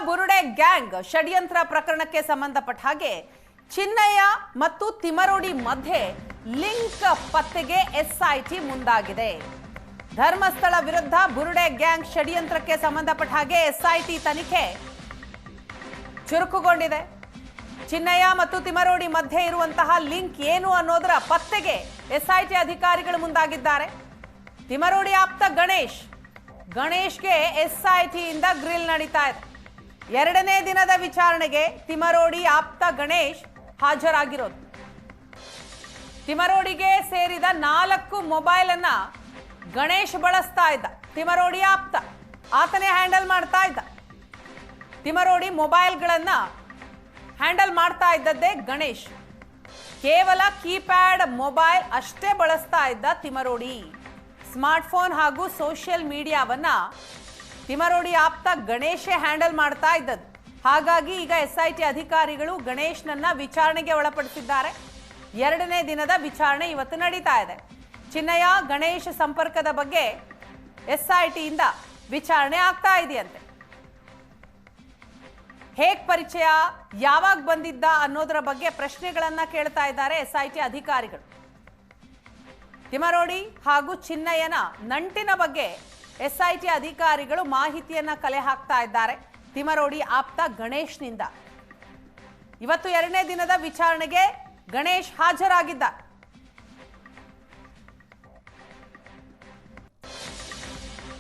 ಬುರುಡೆ gang ಷಡ್ಯಂತ್ರ ಪ್ರಕರಣಕ್ಕೆ ಸಂಬಂಧಪಟ್ಟ ಹಾಗೆ ಚಿನ್ನಯ್ಯ ಮತ್ತು ತಿಮರೋಡಿ ಮಧ್ಯೆ ಲಿಂಕ್ ಪತ್ತೆಗೆ ಎಸ್ಐಟಿ ಮುಂದಾಗಿದೆ. ಧರ್ಮಸ್ಥಳ ವಿರುದ್ಧ ಬುರುಡೆ ಗ್ಯಾಂಗ್ ಷಡ್ಯಂತ್ರಕ್ಕೆ ಸಂಬಂಧಪಟ್ಟ ಹಾಗೆ ಎಸ್ಐಟಿ ತನಿಖೆ ಚುರುಕುಗೊಂಡಿದೆ. ಚಿನ್ನಯ್ಯ ಮತ್ತು ತಿಮರೋಡಿ ಮಧ್ಯೆ ಇರುವಂತಹ ಲಿಂಕ್ ಏನು ಅನ್ನೋದರ ಪತ್ತೆಗೆ ಎಸ್ಐಟಿ ಅಧಿಕಾರಿಗಳು ಮುಂದಾಗಿದ್ದಾರೆ. ತಿಮರೋಡಿ ಆಪ್ತ ಗಣೇಶ್ಗೆ ಎಸ್ಐಟಿಯಿಂದ ಗ್ರಿಲ್ ನಡೀತಾ ಇದೆ. ಎರಡನೇ ದಿನದ ವಿಚಾರಣೆಗೆ ತಿಮರೋಡಿ ಆಪ್ತ ಗಣೇಶ್ ಹಾಜರಾಗಿರೋದು. ತಿಮರೋಡಿಗೆ ಸೇರಿದ 4 ಮೊಬೈಲ್ ಅನ್ನ ಗಣೇಶ್ ಬಳಸ್ತಾ ಇದ್ದ. ತಿಮರೋಡಿ ಆಪ್ತ ಆತನೇ ಹ್ಯಾಂಡಲ್ ಮಾಡ್ತಾ ಇದ್ದ. ತಿಮರೋಡಿ ಮೊಬೈಲ್ಗಳನ್ನ ಹ್ಯಾಂಡಲ್ ಮಾಡ್ತಾ ಇದ್ದದ್ದೇ ಗಣೇಶ್. ಕೇವಲ ಕೀಪ್ಯಾಡ್ ಮೊಬೈಲ್ ಅಷ್ಟೇ ಬಳಸ್ತಾ ಇದ್ದ ತಿಮರೋಡಿ. ಸ್ಮಾರ್ಟ್ಫೋನ್ ಹಾಗೂ ಸೋಷಿಯಲ್ ಮೀಡಿಯಾವನ್ನ ತಿಮರೋಡಿ ಆಪ್ತ ಗಣೇಶೇ ಹ್ಯಾಂಡಲ್ ಮಾಡ್ತಾ ಇದ್ದದ್ದು. ಹಾಗಾಗಿ ಈಗ ಎಸ್ಐಟಿ ಅಧಿಕಾರಿಗಳು ಗಣೇಶ್ನನ್ನ ವಿಚಾರಣೆಗೆ ಒಳಪಡಿಸಿದ್ದಾರೆ. ಎರಡನೇ ದಿನದ ವಿಚಾರಣೆ ಇವತ್ತು ನಡೀತಾ ಇದೆ. ಚಿನ್ನಯ್ಯ ಗಣೇಶ್ ಸಂಪರ್ಕದ ಬಗ್ಗೆ ಎಸ್ಐಟಿಯಿಂದ ವಿಚಾರಣೆ ಆಗ್ತಾ ಇದೆಯಂತೆ. ಹೇಗ್ ಪರಿಚಯ, ಯಾವಾಗ ಬಂದಿದ್ದ ಅನ್ನೋದರ ಬಗ್ಗೆ ಪ್ರಶ್ನೆಗಳನ್ನ ಕೇಳ್ತಾ ಇದ್ದಾರೆ ಎಸ್ಐಟಿ ಅಧಿಕಾರಿಗಳು. ತಿಮರೋಡಿ ಹಾಗೂ ಚಿನ್ನಯ್ಯನ ನಂಟಿನ ಬಗ್ಗೆ ಎಸ್ಐಟಿ ಅಧಿಕಾರಿಗಳು ಮಾಹಿತಿಯನ್ನ ಕಲೆ ಹಾಕ್ತಾ ಇದ್ದಾರೆ ತಿಮರೋಡಿ ಆಪ್ತ ಗಣೇಶ್ನಿಂದ. ಇವತ್ತು ಎರಡನೇ ದಿನದ ವಿಚಾರಣೆಗೆ ಗಣೇಶ್ ಹಾಜರಾಗಿದ್ದ.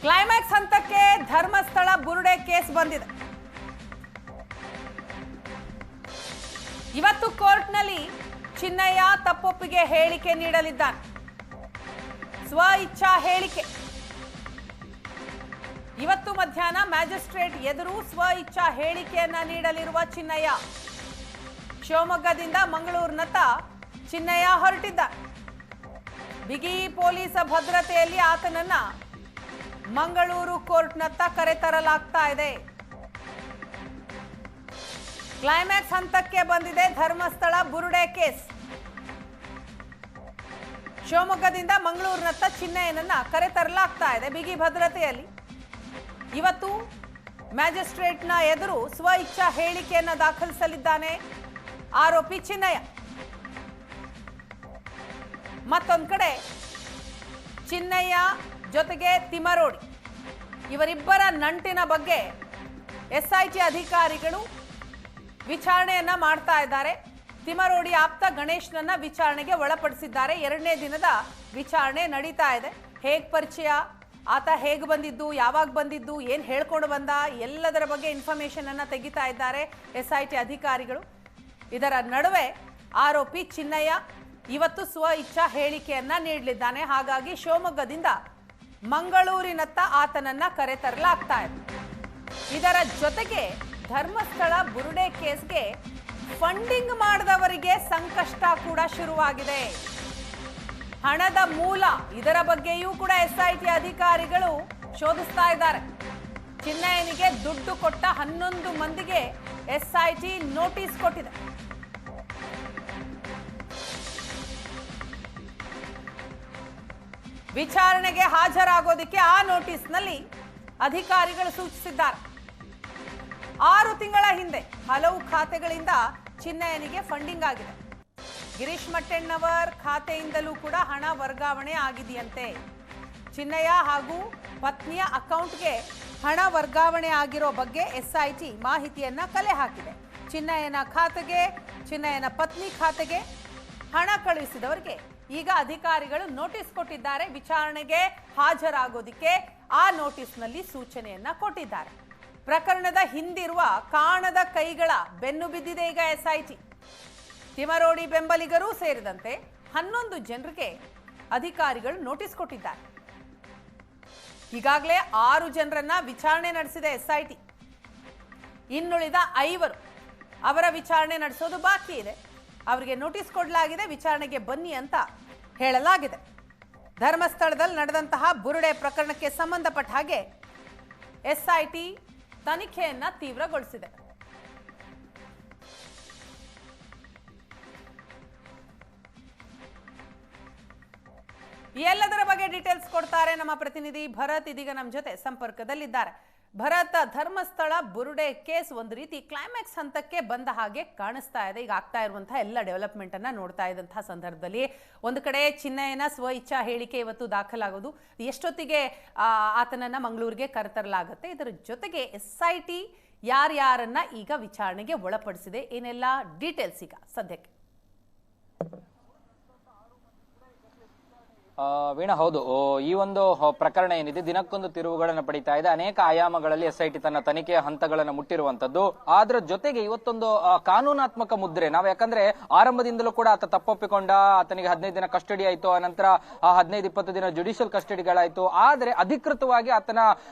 ಕ್ಲೈಮ್ಯಾಕ್ಸ್ ಹಂತಕ್ಕೆ ಧರ್ಮಸ್ಥಳ ಬುರುಡೆ ಕೇಸ್ ಬಂದಿದೆ. ಇವತ್ತು ಕೋರ್ಟ್ನಲ್ಲಿ ಚಿನ್ನಯ್ಯ ತಪ್ಪೊಪ್ಪಿಗೆ ಹೇಳಿಕೆ ನೀಡಲಿದ್ದಾನೆ. ಸ್ವ ಇಚ್ಛಾ ಹೇಳಿಕೆ. ಇವತ್ತು ಮಧ್ಯಾಹ್ನ ಮ್ಯಾಜಿಸ್ಟ್ರೇಟ್ ಎದುರು ಸ್ವ ಇಚ್ಛಾ ಹೇಳಿಕೆಯನ್ನ ನೀಡಲಿರುವ ಚಿನ್ನಯ್ಯ. ಶಿವಮೊಗ್ಗದಿಂದ ಮಂಗಳೂರಿನತ್ತ ಚಿನ್ನಯ್ಯ ಹೊರಟಿದ್ದ. ಬಿಗಿ ಪೊಲೀಸ್ ಭದ್ರತೆಯಲ್ಲಿ ಆತನನ್ನ ಮಂಗಳೂರು ಕೋರ್ಟ್ನತ್ತ ಕರೆತರಲಾಗ್ತಾ ಇದೆ. ಕ್ಲೈಮ್ಯಾಕ್ಸ್ ಹಂತಕ್ಕೆ ಬಂದಿದೆ ಧರ್ಮಸ್ಥಳ ಬುರುಡೆ ಕೇಸ್. ಶಿವಮೊಗ್ಗದಿಂದ ಮಂಗಳೂರಿನತ್ತ ಚಿನ್ನಯ್ಯನನ್ನ ಕರೆತರಲಾಗ್ತಾ ಇದೆ ಬಿಗಿ ಭದ್ರತೆಯಲ್ಲಿ. ಇವತ್ತು ಮ್ಯಾಜಿಸ್ಟ್ರೇಟ್ನ ಎದುರು ಸ್ವ ಇಚ್ಛಾ ಹೇಳಿಕೆಯನ್ನ ದಾಖಲಿಸಲಿದ್ದಾನೆ ಆರೋಪಿ ಚಿನ್ನಯ್ಯ. ಮತ್ತೊಂದು ಕಡೆ ಚಿನ್ನಯ್ಯ ಜೊತೆಗೆ ತಿಮರೋಡಿ ಇವರಿಬ್ಬರ ನಂಟಿನ ಬಗ್ಗೆ ಎಸ್ಐಟಿ ಅಧಿಕಾರಿಗಳು ವಿಚಾರಣೆಯನ್ನ ಮಾಡ್ತಾ ಇದ್ದಾರೆ. ತಿಮರೋಡಿ ಆಪ್ತ ಗಣೇಶ್ನನ್ನ ವಿಚಾರಣೆಗೆ ಒಳಪಡಿಸಿದ್ದಾರೆ. ಎರಡನೇ ದಿನದ ವಿಚಾರಣೆ ನಡೀತಾ ಇದೆ. ಹೇಗ್ ಪರಿಚಯ, ಆತ ಹೇಗೆ ಬಂದಿದ್ದು, ಯಾವಾಗ ಬಂದಿದ್ದು, ಏನು ಹೇಳ್ಕೊಂಡು ಬಂದ, ಎಲ್ಲದರ ಬಗ್ಗೆ ಇನ್ಫಾರ್ಮೇಶನ್ ಅನ್ನ ತೆಗಿತಾ ಇದ್ದಾರೆ ಎಸ್ಐಟಿ ಅಧಿಕಾರಿಗಳು. ಇದರ ನಡುವೆ ಆರೋಪಿ ಚಿನ್ನಯ್ಯ ಇವತ್ತು ಸ್ವ ಇಚ್ಛಾ ಹೇಳಿಕೆಯನ್ನ ನೀಡಲಿದ್ದಾನೆ. ಹಾಗಾಗಿ ಶಿವಮೊಗ್ಗದಿಂದ ಮಂಗಳೂರಿನತ್ತ ಆತನನ್ನ ಕರೆತರಲಾಗ್ತಾ ಇದೆ. ಇದರ ಜೊತೆಗೆ ಧರ್ಮಸ್ಥಳ ಬುರುಡೆ ಕೇಸ್ಗೆ ಫಂಡಿಂಗ್ ಮಾಡಿದವರಿಗೆ ಸಂಕಷ್ಟ ಕೂಡ ಶುರುವಾಗಿದೆ. ಹಣದ ಮೂಲ, ಇದರ ಬಗ್ಗೆಯೂ ಕೂಡ ಎಸ್ಐಟಿ ಅಧಿಕಾರಿಗಳು ಶೋಧಿಸ್ತಾ ಇದ್ದಾರೆ. ಚಿನ್ನಯ್ಯನಿಗೆ ದುಡ್ಡು ಕೊಟ್ಟ 11 ಮಂದಿಗೆ ಎಸ್ಐಟಿ ನೋಟಿಸ್ ಕೊಟ್ಟಿದೆ. ವಿಚಾರಣೆಗೆ ಹಾಜರಾಗೋದಕ್ಕೆ ಆ ನೋಟಿಸ್ನಲ್ಲಿ ಅಧಿಕಾರಿಗಳು ಸೂಚಿಸಿದ್ದಾರೆ. 6 ತಿಂಗಳ ಹಿಂದೆ ಹಲವು ಖಾತೆಗಳಿಂದ ಚಿನ್ನಯ್ಯನಿಗೆ ಫಂಡಿಂಗ್ ಆಗಿದೆ. ಗಿರೀಶ್ ಮಟ್ಟಣ್ಣವರ್ ಖಾತೆಯಿಂದಲೂ ಕೂಡ ಹಣ ವರ್ಗಾವಣೆ ಆಗಿದೆಯಂತೆ. ಚಿನ್ನಯ್ಯ ಹಾಗೂ ಪತ್ನಿಯ ಅಕೌಂಟ್ಗೆ ಹಣ ವರ್ಗಾವಣೆ ಆಗಿರೋ ಬಗ್ಗೆ ಎಸ್ಐಟಿ ಮಾಹಿತಿಯನ್ನ ಕಲೆ ಹಾಕಿದೆ. ಚಿನ್ನಯ್ಯನ ಖಾತೆಗೆ, ಚಿನ್ನಯ್ಯನ ಪತ್ನಿ ಖಾತೆಗೆ ಹಣ ಕಳುಹಿಸಿದವರಿಗೆ ಈಗ ಅಧಿಕಾರಿಗಳು ನೋಟಿಸ್ ಕೊಟ್ಟಿದ್ದಾರೆ. ವಿಚಾರಣೆಗೆ ಹಾಜರಾಗೋದಿಕ್ಕೆ ಆ ನೋಟಿಸ್ನಲ್ಲಿ ಸೂಚನೆಯನ್ನ ಕೊಟ್ಟಿದ್ದಾರೆ. ಪ್ರಕರಣದ ಹಿಂದಿರುವ ಕಾಣದ ಕೈಗಳ ಬೆನ್ನು ಬಿದ್ದಿದೆ ಈಗ ಎಸ್ಐಟಿ. ತಿಮರೋಡಿ ಬೆಂಬಲಿಗರೂ ಸೇರಿದಂತೆ 11 ಜನರಿಗೆ ಅಧಿಕಾರಿಗಳು ನೋಟಿಸ್ ಕೊಟ್ಟಿದ್ದಾರೆ. ಈಗಾಗಲೇ 6 ಜನರನ್ನ ವಿಚಾರಣೆ ನಡೆಸಿದೆ ಎಸ್ಐಟಿ. ಇನ್ನುಳಿದ 5 ಅವರ ವಿಚಾರಣೆ ನಡೆಸೋದು ಬಾಕಿ ಇದೆ. ಅವರಿಗೆ ನೋಟಿಸ್ ಕೊಡಲಾಗಿದೆ, ವಿಚಾರಣೆಗೆ ಬನ್ನಿ ಅಂತ ಹೇಳಲಾಗಿದೆ. ಧರ್ಮಸ್ಥಳದಲ್ಲಿ ನಡೆದಂತಹ ಬುರುಡೆ ಪ್ರಕರಣಕ್ಕೆ ಸಂಬಂಧಪಟ್ಟ ಹಾಗೆ ಎಸ್ಐಟಿ ತನಿಖೆಯನ್ನ ತೀವ್ರಗೊಳಿಸಿದೆ. ಎಲ್ಲದರ ಬಗ್ಗೆ ಡೀಟೇಲ್ಸ್ ಕೊಡ್ತಾರೆ ನಮ್ಮ ಪ್ರತಿನಿಧಿ ಭರತ್. ಇದೀಗ ನಮ್ಮ ಜೊತೆ ಸಂಪರ್ಕದಲ್ಲಿದ್ದಾರೆ. ಭರತ, ಧರ್ಮಸ್ಥಳ ಬುರುಡೆ ಕೇಸ್ ಒಂದು ರೀತಿ ಕ್ಲೈಮ್ಯಾಕ್ಸ್ ಹಂತಕ್ಕೆ ಬಂದ ಹಾಗೆ ಕಾಣಿಸ್ತಾ ಇದೆ. ಈಗ ಆಗ್ತಾ ಇರುವಂತಹ ಎಲ್ಲ ಡೆವಲಪ್ಮೆಂಟ್ ಅನ್ನ ನೋಡ್ತಾ ಇದ್ದಂತಹ ಸಂದರ್ಭದಲ್ಲಿ ಒಂದು ಕಡೆ ಚಿನ್ನಯ್ಯನ ಸ್ವ ಇಚ್ಛಾ ಹೇಳಿಕೆ ಇವತ್ತು ದಾಖಲಾಗೋದು, ಎಷ್ಟೊತ್ತಿಗೆ ಆತನನ್ನ ಮಂಗಳೂರಿಗೆ ಕರೆತರಲಾಗುತ್ತೆ, ಇದರ ಜೊತೆಗೆ SIT ಯಾರ್ಯಾರನ್ನ ಈಗ ವಿಚಾರಣೆಗೆ ಒಳಪಡಿಸಿದೆ, ಏನೆಲ್ಲ ಡೀಟೇಲ್ಸ್ ಈಗ ಸದ್ಯಕ್ಕೆ. ವೀಣಾ, ಹೌದು, ಈ ಒಂದು ಪ್ರಕರಣ ಏನಿದೆ ದಿನಕ್ಕೊಂದು ತಿರುವುಗಳನ್ನು ಪಡಿತಾ ಇದೆ. ಅನೇಕ ಆಯಾಮಗಳಲ್ಲಿ SIT ತನ್ನ ತನಿಖೆಯ ಹಂತಗಳನ್ನು ಮುಟ್ಟಿರುವಂತದ್ದು. ಅದರ ಜೊತೆಗೆ ಇವತ್ತೊಂದು ಕಾನೂನಾತ್ಮಕ ಮುದ್ರೆ ನಾವು, ಯಾಕಂದ್ರೆ ಆರಂಭದಿಂದಲೂ ಕೂಡ ಆತ ತಪ್ಪೊಪ್ಪಿಕೊಂಡ, ಆತನಿಗೆ 15 ದಿನ ಕಸ್ಟಡಿ ಆಯ್ತು, ಆನಂತರ 15-20 ದಿನ ಜುಡಿಷಿಯಲ್ ಕಸ್ಟಡಿಗಳಾಯ್ತು. ಆದ್ರೆ ಅಧಿಕೃತವಾಗಿ ಆತನ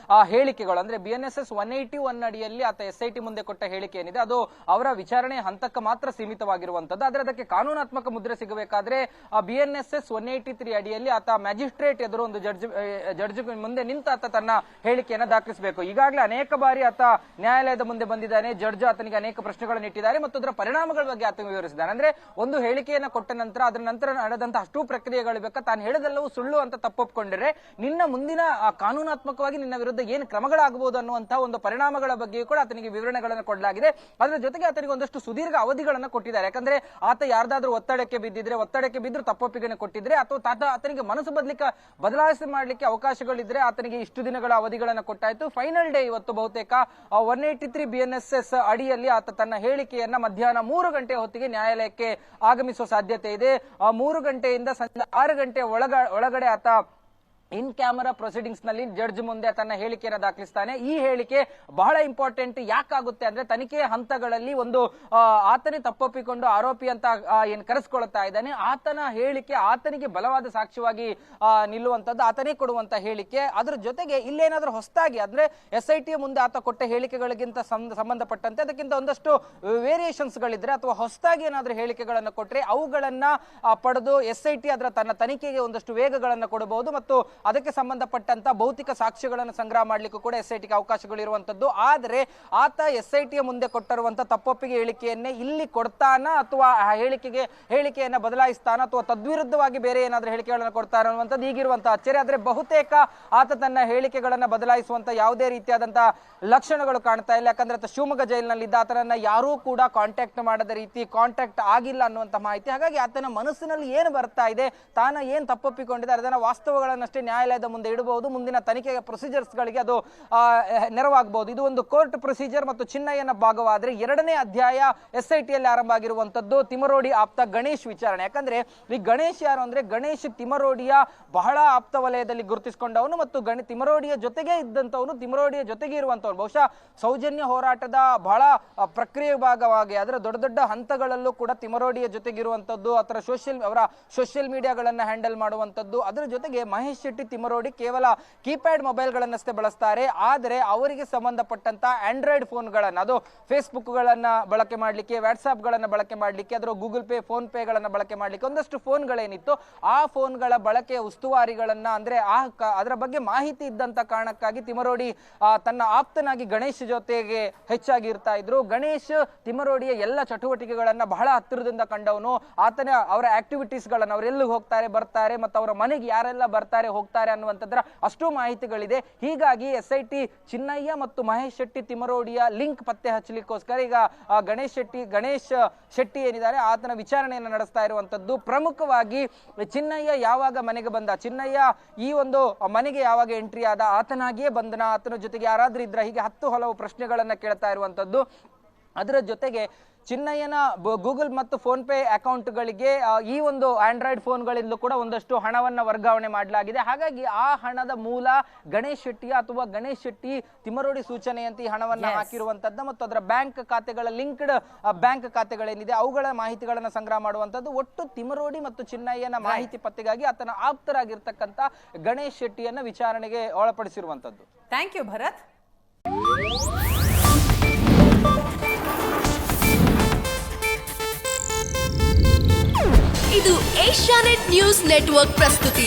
ಹೇಳಿಕೆಗಳು ಅಂದ್ರೆ BNSS 181 ಅಡಿಯಲ್ಲಿ ಆತ SIT ಮುಂದೆ ಕೊಟ್ಟ ಹೇಳಿಕೆ ಏನಿದೆ ಅದು ಅವರ ವಿಚಾರಣೆ ಹಂತಕ್ಕೆ ಮಾತ್ರ ಸೀಮಿತವಾಗಿರುವಂತದ್ದು. ಆದ್ರೆ ಅದಕ್ಕೆ ಕಾನೂನಾತ್ಮಕ ಮುದ್ರೆ ಸಿಗಬೇಕಾದ್ರೆ BNSS 183 ಅಡಿಯಲ್ಲಿ ಆತ ಮ್ಯಾಜಿಸ್ಟ್ರೇಟ್ ಎದುರು ಒಂದು ಜಡ್ಜ್ ಮುಂದೆ ನಿಂತ ಆತ ತನ್ನ ಹೇಳಿಕೆಯನ್ನು ದಾಖಲಿಸಬೇಕು. ಈಗಾಗಲೇ ಅನೇಕ ಬಾರಿ ಆತ ನ್ಯಾಯಾಲಯದ ಮುಂದೆ ಬಂದಿದ್ದಾನೆ. ಜಡ್ಜ್ ಆತನಿಗೆ ಅನೇಕ ಪ್ರಶ್ನೆಗಳನ್ನು ಇಟ್ಟಿದ್ದಾರೆ ಮತ್ತು ಅದರ ಪರಿಣಾಮಗಳ ಬಗ್ಗೆ ಆತ ವಿವರಿಸಿದ್ದಾನೆ. ಅಂದ್ರೆ ಒಂದು ಹೇಳಿಕೆಯನ್ನು ಕೊಟ್ಟ ನಂತರ ಅದರ ನಂತರ ನಡೆದಂತಹ ಅಷ್ಟು ಪ್ರಕ್ರಿಯೆಗಳು ಬೇಕಾ, ತಾನು ಹೇಳದೆಲ್ಲವೂ ಸುಳ್ಳು ಅಂತ ತಪ್ಪೊಪ್ಪಿಕೊಂಡ್ರೆ ನಿನ್ನ ಮುಂದಿನ ಕಾನೂನಾತ್ಮಕವಾಗಿ ನಿನ್ನ ವಿರುದ್ಧ ಏನು ಕ್ರಮಗಳಾಗಬಹುದು ಅನ್ನುವಂತಹ ಒಂದು ಪರಿಣಾಮಗಳ ಬಗ್ಗೆಯೂ ಕೂಡ ಆತನಿಗೆ ವಿವರಣೆಗಳನ್ನು ಕೊಡಲಾಗಿದೆ. ಅದರ ಜೊತೆಗೆ ಆತನಿಗೆ ಒಂದಷ್ಟು ಸುದೀರ್ಘ ಅವಧಿಗಳನ್ನು ಕೊಟ್ಟಿದ್ದಾರೆ. ಯಾಕಂದ್ರೆ ಆತ ಯಾರ್ದಾದ್ರೂ ಒತ್ತಡಕ್ಕೆ ಬಿದ್ರು ತಪ್ಪೊಪ್ಪಿಗೆಯನ್ನು ಕೊಟ್ಟಿದ್ರೆ ಅಥವಾ ಆತನಿಗೆ ಮನಸ್ಸು ಬದಲಾಯಿಸಿ ಮಾಡಲಿಕ್ಕೆ ಅವಕಾಶಗಳಿದ್ರೆ ಆತನಿಗೆ ಇಷ್ಟು ದಿನಗಳ ಅವಧಿಗಳನ್ನು ಕೊಟ್ಟಾಯ್ತು. ಫೈನಲ್ ಡೇ ಇವತ್ತು ಬಹುತೇಕ 183 BNSS ಅಡಿಯಲ್ಲಿ ಆತ ತನ್ನ ಹೇಳಿಕೆಯನ್ನ ಮಧ್ಯಾಹ್ನ 3 ಗಂಟೆ ಹೊತ್ತಿಗೆ ನ್ಯಾಯಾಲಯಕ್ಕೆ ಆಗಮಿಸುವ ಸಾಧ್ಯತೆ ಇದೆ. 3 ಗಂಟೆಯಿಂದ ಸಂಜೆ 6 ಗಂಟೆ ಒಳಗಡೆ ಆತ ಇನ್ ಕ್ಯಾಮರಾ ಪ್ರೊಸೀಡಿಂಗ್ಸ್ ನಲ್ಲಿ ಜಡ್ಜ್ ಮುಂದೆ ತನ್ನ ಹೇಳಿಕೆಯನ್ನು ದಾಖಲಿಸ್ತಾನೆ. ಈ ಹೇಳಿಕೆ ಬಹಳ ಇಂಪಾರ್ಟೆಂಟ್ ಯಾಕಾಗುತ್ತೆ ಅಂದ್ರೆ ತನಿಖೆಯ ಹಂತಗಳಲ್ಲಿ ಒಂದು ಆತನೇ ತಪ್ಪೊಪ್ಪಿಕೊಂಡು ಆರೋಪಿ ಅಂತ ಏನ್ ಕರೆಸ್ಕೊಳ್ತಾ ಇದ್ದಾನೆ, ಆತನ ಹೇಳಿಕೆ ಆತನಿಗೆ ಬಲವಾದ ಸಾಕ್ಷ್ಯವಾಗಿ ನಿಲ್ಲುವಂತದ್ದು, ಆತನೇ ಕೊಡುವಂತ ಹೇಳಿಕೆ. ಅದ್ರ ಜೊತೆಗೆ ಇಲ್ಲೇನಾದ್ರೂ ಹೊಸದಾಗಿ ಅಂದ್ರೆ SIT ಮುಂದೆ ಆತ ಕೊಟ್ಟ ಹೇಳಿಕೆಗಳಿಗಿಂತ ಸಂಬಂಧಪಟ್ಟಂತೆ ಅದಕ್ಕಿಂತ ಒಂದಷ್ಟು ವೇರಿಯೇಷನ್ಸ್ ಗಳಿದ್ರೆ ಅಥವಾ ಹೊಸದಾಗಿ ಏನಾದ್ರೂ ಹೇಳಿಕೆಗಳನ್ನು ಕೊಟ್ರೆ ಅವುಗಳನ್ನ ಪಡೆದು SIT ಅದರ ತನ್ನ ತನಿಖೆಗೆ ಒಂದಷ್ಟು ವೇಗಗಳನ್ನು ಕೊಡಬಹುದು ಮತ್ತು ಅದಕ್ಕೆ ಸಂಬಂಧಪಟ್ಟಂತ ಭೌತಿಕ ಸಾಕ್ಷ್ಯಗಳನ್ನು ಸಂಗ್ರಹ ಮಾಡಲಿಕ್ಕೂ ಕೂಡ SITಗೆ ಅವಕಾಶಗಳಿರುವಂತದ್ದು. ಆದರೆ ಆತ SIT ಮುಂದೆ ಕೊಟ್ಟಿರುವಂತ ತಪ್ಪೊಪ್ಪಿಗೆ ಹೇಳಿಕೆಯನ್ನೇ ಇಲ್ಲಿ ಕೊಡ್ತಾನ ಅಥವಾ ಹೇಳಿಕೆಯನ್ನ ಬದಲಾಯಿಸ್ತಾನ ಅಥವಾ ತದ್ವಿರುದ್ಧವಾಗಿ ಬೇರೆ ಏನಾದ್ರೂ ಹೇಳಿಕೆಗಳನ್ನು ಕೊಡ್ತಾನ ಅನ್ನುವಂಥದ್ದು ಈಗಿರುವಂತಹ ಅಚ್ಚರಿ. ಆದ್ರೆ ಬಹುತೇಕ ಆತ ತನ್ನ ಹೇಳಿಕೆಗಳನ್ನ ಬದಲಾಯಿಸುವಂತ ಯಾವುದೇ ರೀತಿಯಾದಂತಹ ಲಕ್ಷಣಗಳು ಕಾಣ್ತಾ ಇಲ್ಲ. ಯಾಕಂದ್ರೆ ಆತ ಶಿವಮೊಗ್ಗ ಜೈಲಿನಲ್ಲಿದ್ದ, ಆತನನ್ನ ಯಾರೂ ಕೂಡ ಕಾಂಟ್ಯಾಕ್ಟ್ ಮಾಡದ ರೀತಿ ಕಾಂಟ್ಯಾಕ್ಟ್ ಆಗಿಲ್ಲ ಅನ್ನುವಂತ ಮಾಹಿತಿ. ಹಾಗಾಗಿ ಆತನ ಮನಸ್ಸಿನಲ್ಲಿ ಏನು ಬರ್ತಾ ಇದೆ, ತಾನ ಏನ್ ತಪ್ಪೊಪ್ಪಿಕೊಂಡಿದ್ದಾರೆ ಅದನ್ನ ವಾಸ್ತವಗಳನ್ನಷ್ಟೇ ನ್ಯಾಯಾಲಯದ ಮುಂದೆ ಇಡಬಹುದು. ಮುಂದಿನ ತನಿಖೆಯ ಪ್ರೊಸೀಜರ್ಸ್ ಗಳಿಗೆ ಅದು ನೆರವಾಗಬಹುದು. ಇದು ಒಂದು ಕೋರ್ಟ್ ಪ್ರೊಸೀಜರ್ ಮತ್ತು ಚಿನ್ನಯ್ಯನ ಭಾಗವಾದ್ರೆ ಎರಡನೇ ಅಧ್ಯಾಯ SIT ಯಲ್ಲಿ ಆರಂಭ ಆಗಿರುವಂತದ್ದು ತಿಮರೋಡಿ ಆಪ್ತ ಗಣೇಶ್ ವಿಚಾರಣೆ. ಯಾಕಂದ್ರೆ ಈ ಗಣೇಶ್ ಯಾರು ಅಂದ್ರೆ ಗಣೇಶ್ ತಿಮರೋಡಿಯ ಬಹಳ ಆಪ್ತ ವಲಯದಲ್ಲಿ ಗುರುತಿಸಿಕೊಂಡವನು ಮತ್ತು ತಿಮರೋಡಿಯ ಜೊತೆಗೆ ಇದ್ದಂತವನು, ತಿಮರೋಡಿಯ ಜೊತೆಗೆ ಇರುವಂತವನು. ಬಹುಶಃ ಸೌಜನ್ಯ ಹೋರಾಟದ ಬಹಳ ಪ್ರಕ್ರಿಯೆ ಭಾಗವಾಗಿ ಅದರ ದೊಡ್ಡ ಹಂತಗಳಲ್ಲೂ ಕೂಡ ತಿಮರೋಡಿಯ ಜೊತೆಗಿರುವಂತದ್ದು, ಅವರ ಸೋಷಿಯಲ್ ಮೀಡಿಯಾಗಳನ್ನ ಹ್ಯಾಂಡಲ್ ಮಾಡುವಂತದ್ದು. ಅದರ ಜೊತೆಗೆ ಮಹೇಶ್ ಶೆಟ್ಟಿ ತಿಮರೋಡಿ ಕೇವಲ ಕೀಪ್ಯಾಡ್ ಮೊಬೈಲ್ಗಳನ್ನಷ್ಟೇ ಬಳಸ್ತಾರೆ. ಆದರೆ ಅವರಿಗೆ ಸಂಬಂಧಪಟ್ಟಂತ ಆಂಡ್ರಾಯ್ಡ್ ಫೋನ್ಗಳನ್ನ, ಅದು ಫೇಸ್ಬುಕ್ ಗಳನ್ನ ಬಳಕೆ ಮಾಡಲಿಕ್ಕೆ, ವಾಟ್ಸ್ಆಪ್ ಗಳನ್ನ ಬಳಕೆ ಮಾಡಲಿಕ್ಕೆ, ಅದರ ಗೂಗಲ್ ಪೇ, ಫೋನ್ ಪೇ ಗಳನ್ನ ಬಳಕೆ ಮಾಡಲಿಕ್ಕೆ ಒಂದಷ್ಟು ಫೋನ್ಗಳೇನಿತ್ತು ಆ ಫೋನ್ಗಳ ಬಳಕೆಯ ಉಸ್ತುವಾರಿಗಳನ್ನ ಅಂದ್ರೆ ಅದರ ಬಗ್ಗೆ ಮಾಹಿತಿ ಇದ್ದಂತ ಕಾರಣಕ್ಕಾಗಿ ತಿಮರೋಡಿ ತನ್ನ ಆಪ್ತನಾಗಿ ಗಣೇಶ್ ಜೊತೆಗೆ ಹೆಚ್ಚಾಗಿ ಇರ್ತಾ ಇದ್ರು. ಗಣೇಶ್ ತಿಮರೋಡಿಯ ಎಲ್ಲ ಚಟುವಟಿಕೆಗಳನ್ನ ಬಹಳ ಹತ್ತಿರದಿಂದ ಕಂಡವನು. ಅವರ ಆಕ್ಟಿವಿಟೀಸ್ ಗಳನ್ನ, ಅವ್ರು ಎಲ್ಲಿಗೆ ಹೋಗ್ತಾರೆ ಬರ್ತಾರೆ ಮತ್ತು ಅವರ ಮನೆಗೆ ಯಾರೆಲ್ಲ ಬರ್ತಾರೆ ಹೋಗ್ತಾರೆ ಅನ್ನುವಂಥದ್ರ ಅಷ್ಟು ಮಾಹಿತಿಗಳಿದೆ. ಹೀಗಾಗಿ SIT ಚಿನ್ನಯ್ಯ ಮತ್ತು ಮಹೇಶ್ ಶೆಟ್ಟಿ ತಿಮರೋಡಿಯ ಲಿಂಕ್ ಪತ್ತೆ ಹಚ್ಚಲಿಕ್ಕೋಸ್ಕರ ಈಗ ಗಣೇಶ್ ಶೆಟ್ಟಿ ಏನಿದ್ದಾರೆ ಆತನ ವಿಚಾರಣೆಯನ್ನು ನಡೆಸ್ತಾ ಇರುವಂತದ್ದು. ಪ್ರಮುಖವಾಗಿ ಚಿನ್ನಯ್ಯ ಯಾವಾಗ ಮನೆಗೆ ಬಂದ, ಚಿನ್ನಯ್ಯ ಈ ಒಂದು ಮನೆಗೆ ಯಾವಾಗ ಎಂಟ್ರಿ ಆದ, ಆತನಾಗಿಯೇ ಬಂದನ, ಆತನ ಜೊತೆಗೆ ಯಾರಾದ್ರೂ ಇದ್ರ, ಹೀಗೆ 10 ಹಲವು ಪ್ರಶ್ನೆಗಳನ್ನ ಕೇಳ್ತಾ ಇರುವಂತದ್ದು. ಅದರ ಜೊತೆಗೆ ಚಿನ್ನಯ್ಯನ ಗೂಗಲ್ ಮತ್ತು ಫೋನ್ ಪೇ ಅಕೌಂಟ್ಗಳಿಗೆ ಈ ಒಂದು ಆಂಡ್ರಾಯ್ಡ್ ಫೋನ್ಗಳಿಂದಲೂ ಕೂಡ ಒಂದಷ್ಟು ಹಣವನ್ನ ವರ್ಗಾವಣೆ ಮಾಡಲಾಗಿದೆ. ಹಾಗಾಗಿ ಆ ಹಣದ ಮೂಲ ಗಣೇಶ್ ಶೆಟ್ಟಿಯ ಅಥವಾ ಗಣೇಶ್ ಶೆಟ್ಟಿ ತಿಮರೋಡಿ ಸೂಚನೆಯಂತೆ ಹಣವನ್ನ ಹಾಕಿರುವಂತದ್ದು ಮತ್ತು ಅದರ ಬ್ಯಾಂಕ್ ಖಾತೆಗಳ ಲಿಂಕ್ಡ್ ಬ್ಯಾಂಕ್ ಖಾತೆಗಳೇನಿದೆ ಅವುಗಳ ಮಾಹಿತಿಗಳನ್ನ ಸಂಗ್ರಹ ಮಾಡುವಂತದ್ದು. ಒಟ್ಟು ತಿಮರೋಡಿ ಮತ್ತು ಚಿನ್ನಯ್ಯನ ಮಾಹಿತಿ ಪತ್ತೆಗಾಗಿ ಆತನ ಆಪ್ತರಾಗಿರ್ತಕ್ಕಂಥ ಗಣೇಶ್ ಶೆಟ್ಟಿಯನ್ನ ವಿಚಾರಣೆಗೆ ಒಳಪಡಿಸಿರುವಂತದ್ದು. Thank you Bharat. ಇದು ಏಷ್ಯಾನೆಟ್ ನ್ಯೂಸ್ ನೆಟ್ವರ್ಕ್ ಪ್ರಸ್ತುತಿ.